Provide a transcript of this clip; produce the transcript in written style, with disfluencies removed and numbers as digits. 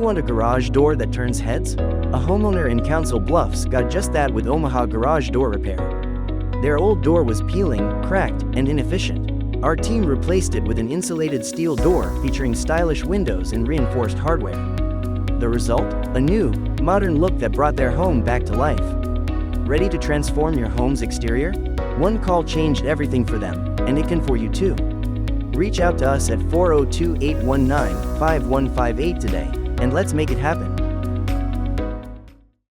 want a garage door that turns heads? A homeowner in Council Bluffs got just that with Omaha Garage Door Repair. Their old door was peeling, cracked, and inefficient. Our team replaced it with an insulated steel door featuring stylish windows and reinforced hardware. The result? A new, modern look that brought their home back to life. Ready to transform your home's exterior? One call changed everything for them, and it can for you too. Reach out to us at 402-819-5158 today, and let's make it happen.